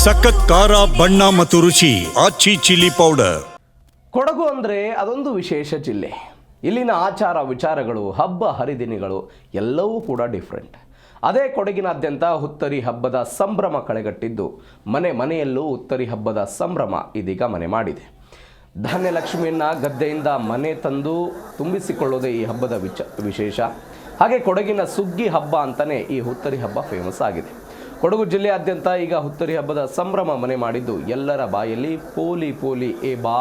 ಸಖತ್ ಖಾರ ಬಣ್ಣ ಮತ್ತು ರುಚಿ ಆಚಿ ಚಿಲ್ಲಿ ಪೌಡರ್. ಕೊಡಗು ಅಂದರೆ ಅದೊಂದು ವಿಶೇಷ ಜಿಲ್ಲೆ. ಇಲ್ಲಿನ ಆಚಾರ ವಿಚಾರಗಳು, ಹಬ್ಬ ಹರಿದಿನಗಳು ಎಲ್ಲವೂ ಕೂಡ ಡಿಫ್ರೆಂಟ್. ಅದೇ ಕೊಡಗಿನಾದ್ಯಂತ ಹುತ್ತರಿ ಹಬ್ಬದ ಸಂಭ್ರಮ ಕಳೆಗಟ್ಟಿದ್ದು ಮನೆ ಮನೆಯಲ್ಲೂ ಹುತ್ತರಿ ಹಬ್ಬದ ಸಂಭ್ರಮ ಇದೀಗ ಮನೆ ಮಾಡಿದೆ. ಧಾನ್ಯಲಕ್ಷ್ಮಿಯನ್ನು ಗದ್ದೆಯಿಂದ ಮನೆ ತಂದು ತುಂಬಿಸಿಕೊಳ್ಳೋದೇ ಈ ಹಬ್ಬದ ವಿಶೇಷ. ಹಾಗೆ ಕೊಡಗಿನ ಸುಗ್ಗಿ ಹಬ್ಬ ಅಂತಲೇ ಈ ಹುತ್ತರಿ ಹಬ್ಬ ಫೇಮಸ್ ಆಗಿದೆ. ಕೊಡಗು ಜಿಲ್ಲೆಯಾದ್ಯಂತ ಈಗ ಹುತ್ತರಿ ಹಬ್ಬದ ಸಂಭ್ರಮ ಮನೆ ಮಾಡಿದ್ದು ಎಲ್ಲರ ಬಾಯಲ್ಲಿ ಪೋಲಿ ಪೋಲಿ ಏ ಬಾ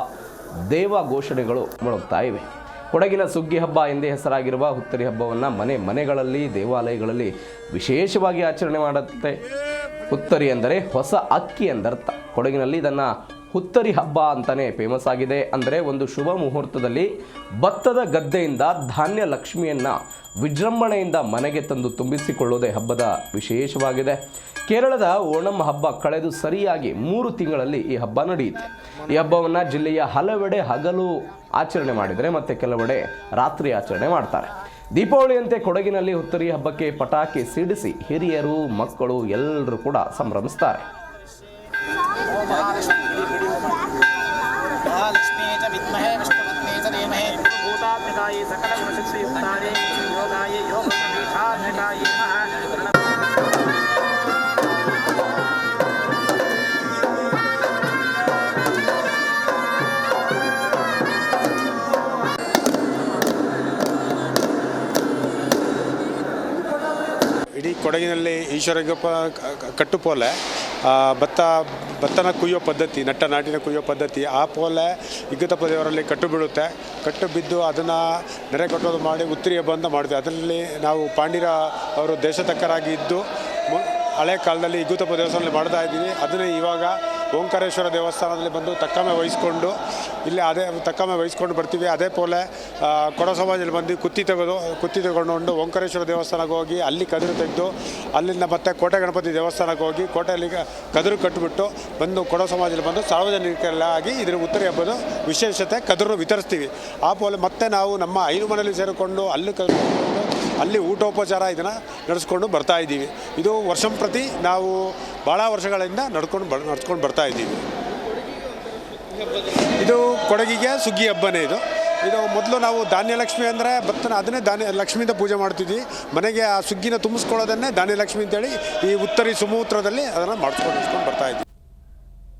ದೇವ ಘೋಷಣೆಗಳು ಮೊಳಗ್ತಾ ಇವೆ. ಕೊಡಗಿನ ಸುಗ್ಗಿ ಹಬ್ಬ ಎಂದೇ ಹೆಸರಾಗಿರುವ ಹುತ್ತರಿ ಹಬ್ಬವನ್ನು ಮನೆ ಮನೆಗಳಲ್ಲಿ, ದೇವಾಲಯಗಳಲ್ಲಿ ವಿಶೇಷವಾಗಿ ಆಚರಣೆ ಮಾಡುತ್ತೆ. ಹುತ್ತರಿ ಎಂದರೆ ಹೊಸ ಅಕ್ಕಿ ಎಂದರ್ಥ. ಕೊಡಗಿನಲ್ಲಿ ಇದನ್ನು ಹುತ್ತರಿ ಹಬ್ಬ ಅಂತಲೇ ಫೇಮಸ್ ಆಗಿದೆ. ಅಂದರೆ ಒಂದು ಶುಭ ಮುಹೂರ್ತದಲ್ಲಿ ಭತ್ತದ ಗದ್ದೆಯಿಂದ ಧಾನ್ಯ ಲಕ್ಷ್ಮಿಯನ್ನು ವಿಜೃಂಭಣೆಯಿಂದ ಮನೆಗೆ ತಂದು ತುಂಬಿಸಿಕೊಳ್ಳೋದೇ ಹಬ್ಬದ ವಿಶೇಷವಾಗಿದೆ. ಕೇರಳದ ಓಣಂ ಹಬ್ಬ ಕಳೆದು ಸರಿಯಾಗಿ 3 ತಿಂಗಳಲ್ಲಿ ಈ ಹಬ್ಬ ನಡೆಯುತ್ತೆ. ಈ ಹಬ್ಬವನ್ನು ಜಿಲ್ಲೆಯ ಹಲವೆಡೆ ಹಗಲು ಆಚರಣೆ ಮಾಡಿದರೆ ಮತ್ತು ಕೆಲವೆಡೆ ರಾತ್ರಿ ಆಚರಣೆ ಮಾಡ್ತಾರೆ. ದೀಪಾವಳಿಯಂತೆ ಕೊಡಗಿನಲ್ಲಿ ಹುತ್ತರಿ ಹಬ್ಬಕ್ಕೆ ಪಟಾಕಿ ಸಿಡಿಸಿ ಹಿರಿಯರು, ಮಕ್ಕಳು ಎಲ್ಲರೂ ಕೂಡ ಸಂಭ್ರಮಿಸ್ತಾರೆ. ಇಡೀ ಕೊಡಗಿನಲ್ಲಿ ಈಶ್ವರಗಪ್ಪ ಕಟ್ಟುಪೋಲೆ ಭತ್ತನ ಕುಯ್ಯೋ ಪದ್ಧತಿ, ನಾಟಿನ ಕುಯ್ಯೋ ಪದ್ಧತಿ, ಆ ಪೋಲೆ ಇಗ್ಗತಪ್ಪ ದೇವರಲ್ಲಿ ಕಟ್ಟು ಬೀಳುತ್ತೆ. ಕಟ್ಟು ಬಿದ್ದು ಅದನ್ನು ನೆರೆ ಕಟ್ಟೋದು ಮಾಡಿ ಉತ್ತರಿ ಹಬ್ಬ ಅಂತ ಮಾಡ್ತೀವಿ. ಅದರಲ್ಲಿ ನಾವು ಪಾಂಡಿರ ಅವರು ದೇಶತಕ್ಕರಾಗಿ ಇದ್ದು ಹಳೆ ಕಾಲದಲ್ಲಿ ಇಗ್ಗತಪ್ಪ ದೇವಸ್ಥಾನದಲ್ಲಿ ಮಾಡ್ತಾ ಇದ್ದೀವಿ. ಅದನ್ನೇ ಇವಾಗ ಓಂಕಾರೇಶ್ವರ ದೇವಸ್ಥಾನದಲ್ಲಿ ಬಂದು ತಕ್ಕಮೆ ವಹಿಸ್ಕೊಂಡು ಇಲ್ಲಿ ತಕ್ಕಮೆ ವಹಿಸ್ಕೊಂಡು ಬರ್ತೀವಿ. ಅದೇ ಪೋಲೆ ಕೊಡ ಸಮಾಜದಲ್ಲಿ ಬಂದು ಕುತ್ತಿ ತಗೊಂಡು ಓಂಕಾರೇಶ್ವರ ದೇವಸ್ಥಾನಕ್ಕೆ ಹೋಗಿ ಅಲ್ಲಿ ಕದಿರು ತೆಗೆದು ಅಲ್ಲಿಂದ ಮತ್ತೆ ಕೋಟೆ ಗಣಪತಿ ದೇವಸ್ಥಾನಕ್ಕೆ ಹೋಗಿ ಕೋಟೆಯಲ್ಲಿ ಕದಿರು ಕಟ್ಟಿಬಿಟ್ಟು ಬಂದು ಕೊಡ ಸಮಾಜದಲ್ಲಿ ಬಂದು ಸಾರ್ವಜನಿಕರಾಗಿ ಇದರ ಉತ್ತರಿ ಹಬ್ಬದ ವಿಶೇಷತೆ ಕದಿರು ವಿತರಿಸ್ತೀವಿ. ಆ ಪೋಲೆ ಮತ್ತೆ ನಾವು ನಮ್ಮ ಐನು ಮನೆಯಲ್ಲಿ ಸೇರಿಕೊಂಡು ಅಲ್ಲಿ ಊಟೋಪಚಾರ ಇದನ್ನು ನಡೆಸ್ಕೊಂಡು ಬರ್ತಾ ಇದ್ದೀವಿ. ಇದು ವರ್ಷಂಪ್ರತಿ ನಾವು ಭಾಳ ವರ್ಷಗಳಿಂದ ನಡ್ಸ್ಕೊಂಡು ಬರ್ತಾ ಇದ್ದೀವಿ. ಇದು ಕೊಡಗಿಗೆ ಸುಗ್ಗಿ ಹಬ್ಬನೇ. ಇದು ಮೊದಲು ನಾವು ಧಾನ್ಯಲಕ್ಷ್ಮಿ ಅಂದರೆ ಅದನ್ನೇ ಧಾನ್ಯ ಲಕ್ಷ್ಮಿಯಿಂದ ಪೂಜೆ ಮಾಡ್ತಿದ್ವಿ. ಮನೆಗೆ ಆ ಸುಗ್ಗಿನ ತುಂಬಿಸ್ಕೊಳ್ಳೋದನ್ನೇ ಧಾನ್ಯಲಕ್ಷ್ಮಿ ಅಂತೇಳಿ ಈ ಉತ್ತರಿ ಸುಮೂತ್ರದಲ್ಲಿ ಅದನ್ನು ಮಾಡಿಸ್ಕೊಂಡು ಬರ್ತಾ ಇದ್ವಿ.